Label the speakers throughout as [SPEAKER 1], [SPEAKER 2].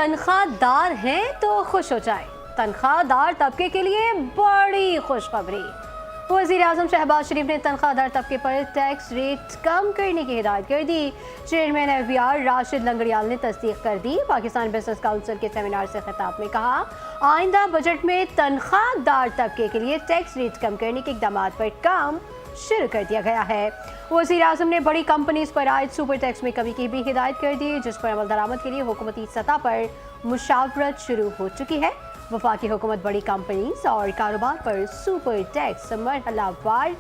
[SPEAKER 1] तनख्वाहदार हैं तो खुश हो जाए। तनख्वाहदार तबके के लिए बड़ी खुशखबरी। वज़ीर-ए-आज़म शहबाज शरीफ ने तनख्वाहदार तबके पर टैक्स रेट कम करने की हिदायत कर दी। चेयरमैन FBR राशिद लंगड़ियाल ने तस्दीक कर दी। पाकिस्तान बिजनेस काउंसिल के सेमिनार से खिताब में कहा, आइंदा बजट में तनख्वाहदार तबके के लिए टैक्स रेट कम करने के इक़दाम पर काम शुरू कर दिया गया है। वज़ीर-ए-आज़म ने बड़ी कंपनीज पर आयद सुपर टैक्स में कमी की भी हिदायत कर दी, जिस पर अमल दरामद के लिए हुकूमती सतह पर मुशावरत शुरू हो चुकी है। वफाकी हुकूमत बड़ी कंपनीज और कारोबार पर सुपर टैक्स मरहलावार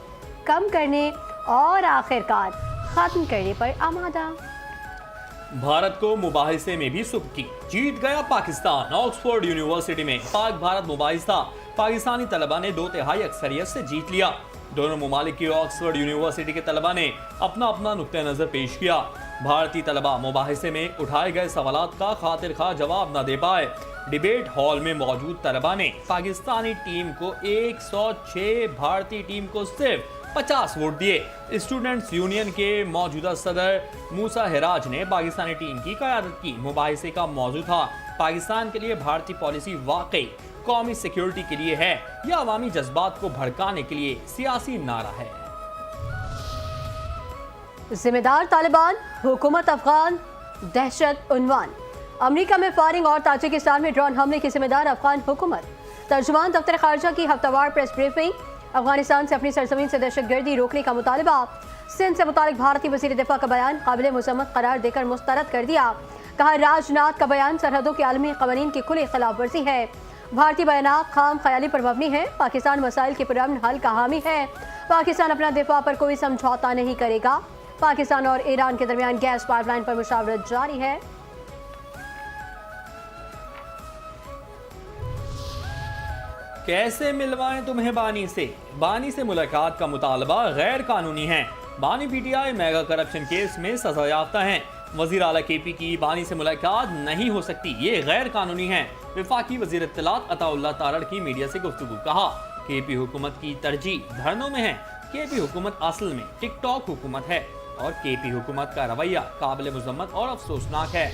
[SPEAKER 1] कम करने और आखिरकार खत्म करने पर आमादा।
[SPEAKER 2] भारत को मुबाहिसे में भी सुख की जीत गया पाकिस्तान। ऑक्सफोर्ड यूनिवर्सिटी में पाक भारत मुबाहिसा पाकिस्तानी तलबा ने 2/3 अक्सरियत से जीत लिया। दोनों ममालिक की ऑक्सफोर्ड यूनिवर्सिटी के तलबा ने अपना अपना नुक्ता नजर पेश किया। भारतीय तलबा मुबाहिसे में उठाए गए सवालात का खातिर खा जवाब न दे पाए। डिबेट हॉल में मौजूद तलबा ने पाकिस्तानी टीम को 106, भारतीय टीम को सिर्फ 50 वोट दिए। स्टूडेंट्स यूनियन के मौजूदा सदर मूसा हिराज ने पाकिस्तानी टीम की क़यादत की। मुबाहिसे का मौजू था, पाकिस्तान के लिए भारतीय पॉलिसी वाकई कौमी सिक्योरिटी के लिए है या अवामी जज्बात को भड़काने के लिए सियासी नारा है।
[SPEAKER 1] जिम्मेदार तालिबान, हुकूमत अफगान, दहशत उन्वान। अमेरिका में फायरिंग और ताजिकिस्तान में ड्रोन हमले की जिम्मेदार अफगान हुकूमत। तर्जुमान दफ्तर खारजा की हफ्तावार प्रेस ब्रीफिंग। अफगानिस्तान से अपनी सरजमीन से दहशतगर्दी रोकने का मुतालबा। सिंध से मुतालिक भारतीय वज़ीर दिफा का बयान काबिल मुसम्मत करार देकर मुस्तरद कर दिया। कहा, राजनाथ का बयान सरहदों के आलमी क़वानीन की खुली खिलाफ वर्जी है। भारतीय बयान खाम ख्याली पर मबनी है। पाकिस्तान मसाइल के पुरअमन हल का हामी है। पाकिस्तान अपना दिफा पर कोई समझौता नहीं करेगा। पाकिस्तान और ईरान के दरमियान गैस पाइपलाइन पर मुशावरत जारी है।
[SPEAKER 2] कैसे मिलवाएं तुम्हें बानी से? बानी से मुलाकात का मुतालबा गैर कानूनी है। बानी PTI मेगा करप्शन केस में सजा याफ्ता हैं। वज़ीर आला KP की बानी से मुलाकात नहीं हो सकती, ये गैर कानूनी है। वफाकी वज़ीर इत्तलात अताउल्लाह तारड़ की मीडिया से गुफ्तगू। कहा, KP हुकूमत की तरजीह धरनों में है। KP हुकूमत असल में टिकटॉक हुकूमत है और KP हुकूमत का रवैया काबिल मुज़म्मत और अफसोसनाक है।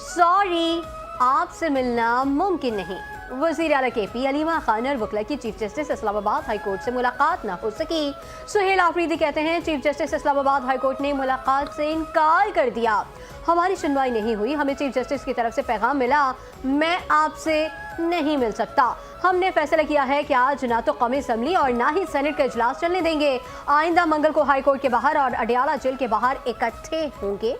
[SPEAKER 1] सॉरी, आपसे मिलना मुमकिन नहीं। वज़ीर आला KP अलीमा खान और वकला की chief justice Islamabad high court से मुलाकात न हो सकी। सुहेल आफरीदी कहते हैं, chief justice Islamabad high court ने मुलाकात से इनकार कर दिया। हमारी सुनवाई नहीं हुई, हमें चीफ जस्टिस की तरफ से पैगाम मिला, मैं आपसे नहीं मिल सकता। हमने फैसला किया है कि आज ना तो कौमी असम्बली और ना ही सेनेट का इजलास चलने देंगे। आइंदा मंगल को हाई कोर्ट के बाहर और अडियाला जेल के बाहर इकट्ठे होंगे।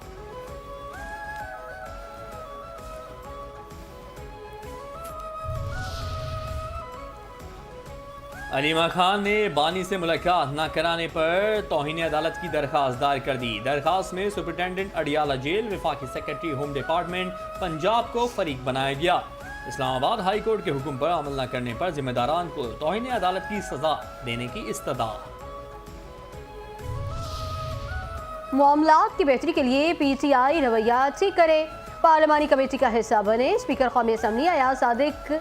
[SPEAKER 2] अलीमा खान ने बानी से मुलाकात न कराने पर तौहीन अदालत की दरखास्त दायर कर दी। दरखास्त में सुपरिटेंडेंट अडियाला जेल, वफाकी सेक्रेटरी होम डिपार्टमेंट पंजाब को फरीक बनाया गया। इस्लामाबाद हाई कोर्ट के हुक्म पर अमल न करने पर जिम्मेदारान को तौहीन अदालत की सजा देने की इस्तदा।
[SPEAKER 1] मामलात की बेहतरी के लिए PTI रवैया ठीक करे, पार्लिमानी कमेटी का हिस्सा बने। स्पीकर कौमी असम्बली अयाज सादिक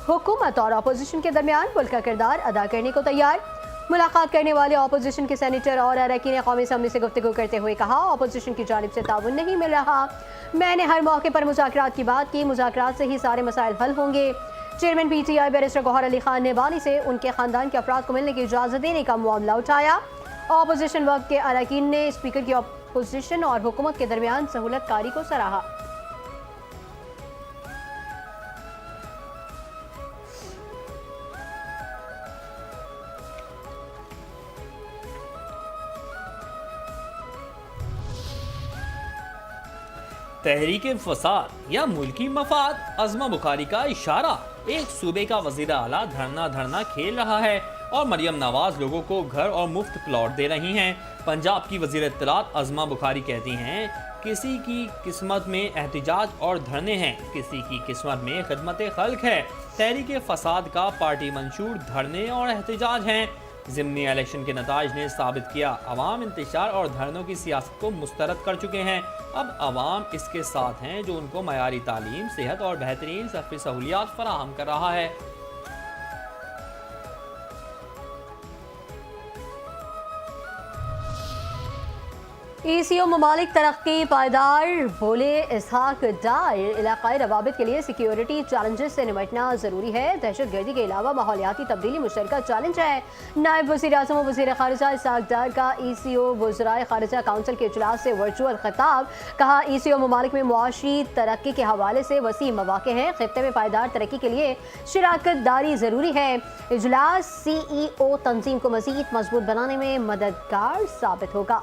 [SPEAKER 1] हुकूमत और अपोजिशन के दरमियान पुल का किरदार अदा करने को तैयार। मुलाकात करने वाले अपोजिशन के सेनेटर और अरकान कौमी असम्बली से गुफ्तगू करते हुए कहा, अपोजिशन की जानिब से ताउन नहीं मिल रहा। मैंने हर मौके पर मुज़ाकरात की बात की, मुज़ाकरात से ही सारे मसाइल हल होंगे। Chairman PTI barrister Gohar Ali Khan ने बानी से उनके खानदान के अफराद को मिलने की इजाज़त देने का मामला उठाया। अपोजिशन वर्ग के अरकान ने स्पीकर की अपोजिशन और हुकूमत के दरमियान सहूलत कारी को सराहा।
[SPEAKER 2] तहरीक फसाद या मुल्की मफाद, अज़मा बुखारी का इशारा। एक सूबे का वज़ीर आला धरना खेल रहा है और मरियम नवाज लोगों को घर और मुफ्त प्लॉट दे रही हैं। पंजाब की वज़ीर इत्तलात अज़मा बुखारी कहती हैं, किसी की किस्मत में एहतिजाज और धरने हैं, किसी की किस्मत में खिदमत खल्क है। तहरीक फसाद का पार्टी मंशूर धरने और एहतिजाज हैं। ज़िमनी इलेक्शन के नताइज ने साबित किया, अवाम इंतशार और धरनों की सियासत को मुस्तरद कर चुके हैं। अब अवाम इसके साथ हैं जो उनको मयारी तालीम, सेहत और बेहतरीन सफ़ी सहूलियात फराहम कर रहा है।
[SPEAKER 1] ECO ममालिक तरक्की पायदार बोले इसहाक डार इलाकाई रवाबित के लिए सिक्योरिटी चैलेंजेस से निपटना ज़रूरी है। दहशत गर्दी के अलावा माहौलियाती तब्दीली मुश्तरका चैलेंज है। नायब वज़ीर आज़म और वज़ीर ख़ारिजा इसहाक डार का ECO वज़राए ख़ारिजा काउंसिल के इजलास से वर्चुअल खिताब। कहा ECO ममालिक में मुआशी तरक्की के हवाले से वसी मौक़े हैं। खित्ते में पायदार तरक्की के लिए शराकत दारी ज़रूरी है। इजलास CEO तंजीम को मज़ीद मजबूत बनाने में मददगार साबित होगा।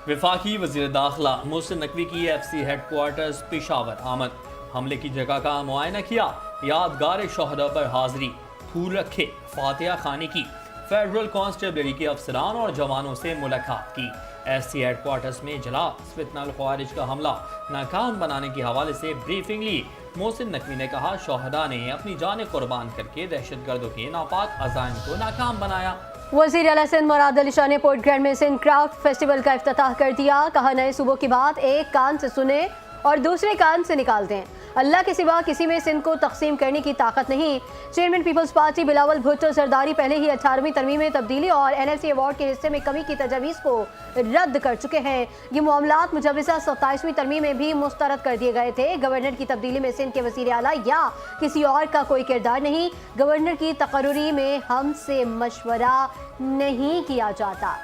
[SPEAKER 2] वफाकी वज़ीर दाखिला मोहसिन नकवी की FC हेडक्वार्टर्स पेशावर आमद। हमले की जगह का मुआयना किया, यादगार शोहदा पर हाजिरी, फूल रखे, फातिहा खानी की। फेडरल कांस्टेबलरी के अफसरान और जवानों से मुलाकात की। SC हेडक्वार्टर्स में इजलास, फितनल ख्वारिज का हमला नाकाम बनाने के हवाले से ब्रीफिंग ली। मोहसिन नकवी ने कहा, शोहदा ने अपनी जान कुर्बान करके दहशत गर्दों के नापाक अज़ाइम को नाकाम बनाया।
[SPEAKER 1] वज़ीर आला सिंध मुराद अली शाह ने पोर्ट ग्रैंड में सिंध क्राफ्ट फेस्टिवल का इफ्तिताह कर दिया। कहा, नए सूबों की बात एक कान से सुने और दूसरे कान से निकाल दें। अल्लाह के सिवा किसी में सिंध को तकसीम करने की ताकत नहीं। चेयरमैन पीपल्स पार्टी बिलावल भुट्टो जरदारी पहले ही 18वीं तरमीम में तब्दीली और NFC अवार्ड के हिस्से में कमी की तजवीज़ को रद्द कर चुके हैं। ये मामलात मुजव्वज़ा 27वीं तरमीम में भी मुस्तरद कर दिए गए थे। गवर्नर की तब्दीली में सिंध के वज़ीर आला या किसी और का कोई किरदार नहीं। गवर्नर की तकर्री में हमसे मशवरा नहीं किया जाता।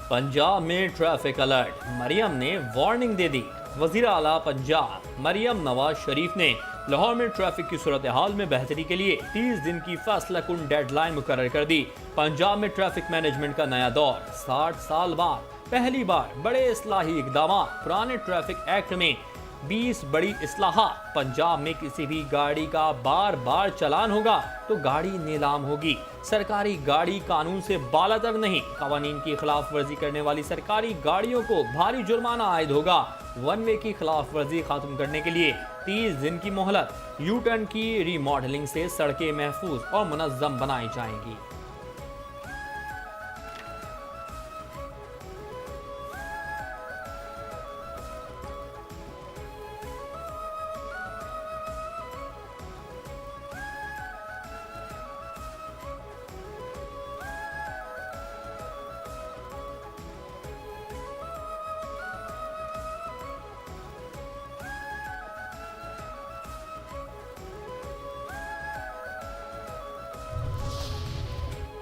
[SPEAKER 2] पंजाब में ट्रैफिक अलर्ट, मरियम ने वार्निंग दे दी। वज़ीर आला पंजाब मरियम नवाज शरीफ ने लाहौर में ट्रैफिक की सूरत हाल में बेहतरी के लिए 30 दिन की फैसला कुन डेडलाइन मुकर्रर कर दी। पंजाब में ट्रैफिक मैनेजमेंट का नया दौर, 60 साल बाद पहली बार बड़े इस्लाही इकदाम। पुराने ट्रैफिक एक्ट में 20 बड़ी इस्लाहात। पंजाब में किसी भी गाड़ी का बार बार चालान होगा तो गाड़ी नीलाम होगी। सरकारी गाड़ी कानून से बालातर नहीं। कवानीन की खिलाफ वर्जी करने वाली सरकारी गाड़ियों को भारी जुर्माना आयद होगा। वन वे की खिलाफ वर्जी खत्म करने के लिए 30 दिन की मोहलत। यू टर्न की रीमॉडलिंग से सड़कें महफूज और मुनज़्ज़म बनाई जाएंगी।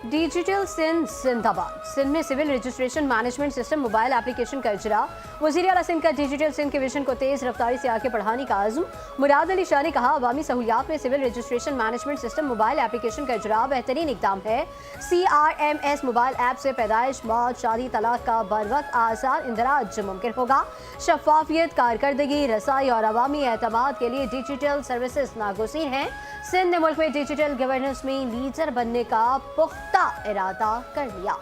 [SPEAKER 1] डिजिटल सिंध जिंदाबाद। सिंध में civil registration management system mobile application का इजरा। वज़ीर आला सिंध का डिजिटल सिंध के विजन को तेज़ रफ्तारी से आगे बढ़ाने का आज़म। मुराद अली शाह ने कहा, अवामी सहूलियात में civil registration management system mobile application का इजरा बेहतरीन इकदाम है। CRMS मोबाइल ऐप से पैदाइश, मौत, शादी, तलाक का बर वक्त आसान इंदराज मुमकिन होगा। शफाफियत, कारकर्दगी, रसाई और अवामी एतमाद के लिए डिजिटल सर्विसेज नागुज़ीर हैं। सिंध ने मुल्क में डिजिटल गवर्नेंस में लीडर बनने का पुख्ता इरादा कर लिया।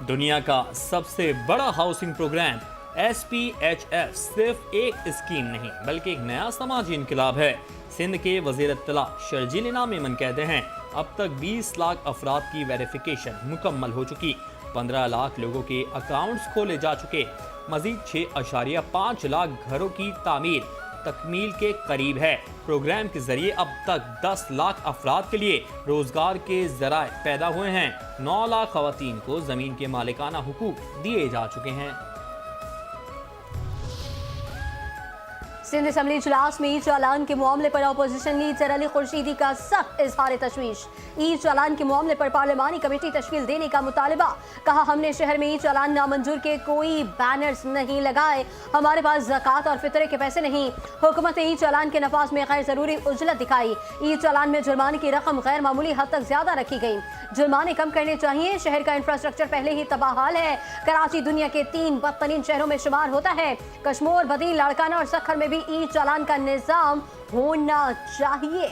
[SPEAKER 2] दुनिया का सबसे बड़ा हाउसिंग प्रोग्राम SPHF सिर्फ एक स्कीम नहीं बल्कि एक नया समाजी इनकलाब है। सिंध के वज़ीर इत्तला शर्जील इनाम मेमन कहते हैं, अब तक 20 लाख अफराद की वेरिफिकेशन मुकम्मल हो चुकी। 15 लाख लोगों के अकाउंट्स खोले जा चुके। मजीद 6.5 लाख घरों की तामीर तकमील के करीब है। प्रोग्राम के जरिए अब तक 10 लाख अफराद के लिए रोजगार के जराए पैदा हुए हैं। 9 लाख खवातीन को जमीन के मालिकाना हुकूक दिए जा चुके हैं।
[SPEAKER 1] सिंध असम्बली इजलास में ई चालान के मामले पर अपोजिशन लीडर अली खुर्शीदी का सख्त इजहार तशवीश। ई चालान के मामले पर पार्लिमानी कमेटी तश्कील देने का मुतालबा। कहा, हमने शहर में ई चालान नामंजूर के कोई बैनर्स नहीं लगाए। हमारे पास ज़कात और फितरे के पैसे नहीं। हुकूमत ने ई चालान के नफाज में गैर जरूरी उजलत दिखाई। ई चालान में जुर्माने की रकम गैर मामूली हद तक ज्यादा रखी गई। जुर्माने कम करने चाहिए। शहर का इंफ्रास्ट्रक्चर पहले ही तबाहाल है। कराची दुनिया के 3 बदतरीन शहरों में शुमार होता है। कश्मीर, बदीन, लाड़काना और सखर में भी ई चालान का निजाम होना चाहिए।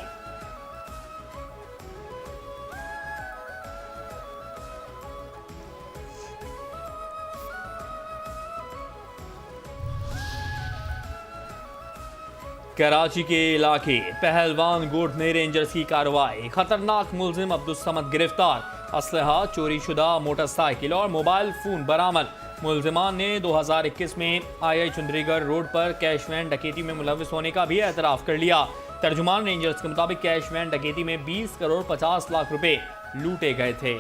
[SPEAKER 2] कराची के इलाके पहलवान गोट में रेंजर्स की कार्रवाई, खतरनाक मुलजिम अब्दुल समद गिरफ्तार, असलहा, चोरी शुदा मोटरसाइकिल और मोबाइल फोन बरामद। मुलजिमान ने 2021 में आई चुंदरीगढ़ रोड पर कैश वैन डकैती में मुलविस होने का भी एतराफ़ कर लिया। तर्जुमान रेंजर्स के मुताबिक कैश वैन डकैती में 20 करोड़ 50 लाख रुपए लूटे गए थे।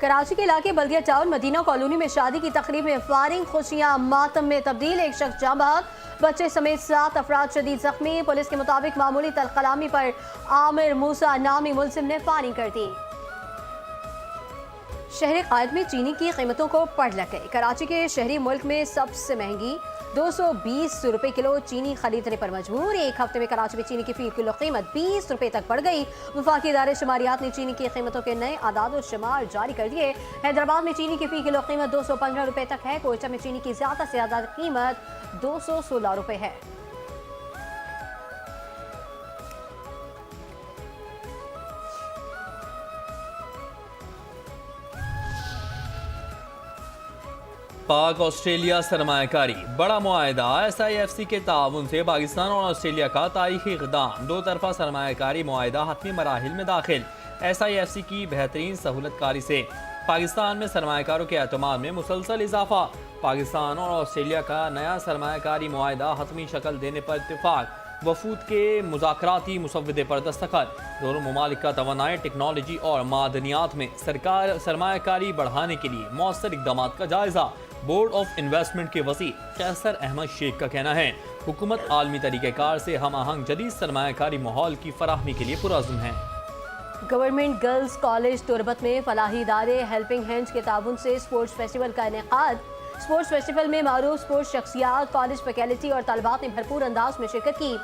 [SPEAKER 1] कराची के इलाके बल्दिया टाउन मदीना कॉलोनी में शादी की तकरीब में फायरिंग, खुशियां मातम में तब्दील, एक शख्स जाँ बहक, बच्चे समेत 7 अफराद शदीद जख्मी। पुलिस के मुताबिक मामूली तलकलामी पर आमिर मूसा नामी मुलजिम ने फायरिंग कर दी। शहर कायद में चीनी की कीमतों को पड़ लग गई। कराची के शहरी मुल्क में सबसे महंगी 220 रुपए किलो चीनी खरीदने पर मजबूर। एक हफ्ते में कराची में चीनी की फी किलो कीमत 20 रुपए तक बढ़ गई। वफाकी इदारे शुमारियात ने चीनी की कीमतों के नए आदाद शुमार जारी कर दिए। हैदराबाद में चीनी की फी किलो कीमत 215 रुपए तक है। कोयटा में चीनी की ज्यादा से ज्यादा कीमत 216 रुपए है।
[SPEAKER 2] पाक ऑस्ट्रेलिया सरमायाकारी बड़ा मुआहदा, SIFC के ताउन से पाकिस्तान और ऑस्ट्रेलिया का तारीखी इक़दाम, दो तरफा सरमायाकारी मुआहदा हतमी मराहिल में दाखिल। SIFC की बेहतरीन सहूलतकारी से पाकिस्तान में सरमायाकारों के एतमाद में मुसलसल इजाफा। पाकिस्तान और ऑस्ट्रेलिया का नया सरमायाकारी मुआहदा हतमी शक्ल देने पर इत्तेफाक। वफूद के मुज़ाकराती मुसव्वदे पर दस्तखत। दोनों ममालिक का तवानाई, टेक्नोलॉजी और मादनियात में सरकार सरमायाकारी बढ़ाने के लिए मौसर इक़दाम का जायजा। बोर्ड ऑफ इन्वेस्टमेंट के वज़ीर कैसर अहमद शेख का कहना है, हुकूमत आलमी तरीक़ेकार से हम आहंग जदीद सरमायाकारी माहौल की फराहमी के लिए पुरअज़्म है।
[SPEAKER 1] गवर्नमेंट गर्ल्स कॉलेज तुरबत में फलाही इदारे हेल्पिंग हैंड्स के ताउन से स्पोर्ट्स फेस्टिवल का इनेकाद। स्पोर्ट्स फेस्टिवल में मारूफ स्पोर्ट्स शख्सियात, कॉलेज फैकल्टी और तालिबात ने भरपूर अंदाज में शिरकत की।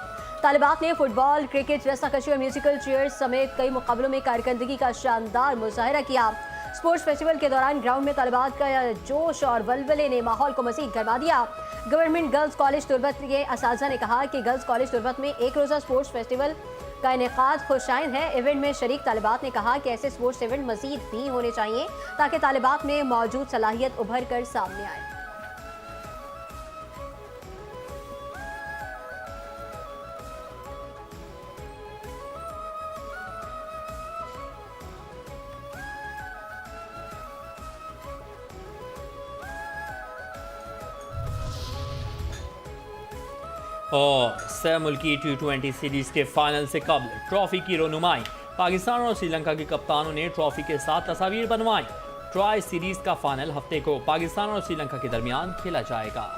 [SPEAKER 1] तालिबात ने फुटबॉल, क्रिकेट, रस्साकशी और म्यूजिकल चेयर्स समेत कई मुकाबलों में कारकर्दगी का शानदार मुजाहिरा किया। स्पोर्ट्स फेस्टिवल के दौरान ग्राउंड में तालिबात का जोश और वलवले ने माहौल को मज़ीद गरमा दिया। गवर्नमेंट गर्ल्स कॉलेज तुरबत के असातिज़ा ने कहा कि गर्ल्स कॉलेज तुरबत में एक रोज़ा स्पोर्ट्स फेस्टिवल का इनेकाद खुशाइन है। इवेंट में शरीक तालिबात ने कहा कि ऐसे स्पोर्ट्स इवेंट मज़ीद भी होने चाहिए ताकि तालिबात में मौजूद सलाहियत उभर कर सामने आए।
[SPEAKER 2] और सह मुल्की T20 सीरीज के फाइनल से कबल ट्रॉफी की रोनुमाई, पाकिस्तान और श्रीलंका के कप्तानों ने ट्रॉफी के साथ तस्वीर बनवाई। ट्राई सीरीज का फाइनल हफ्ते को पाकिस्तान और श्रीलंका के दरमियान खेला जाएगा।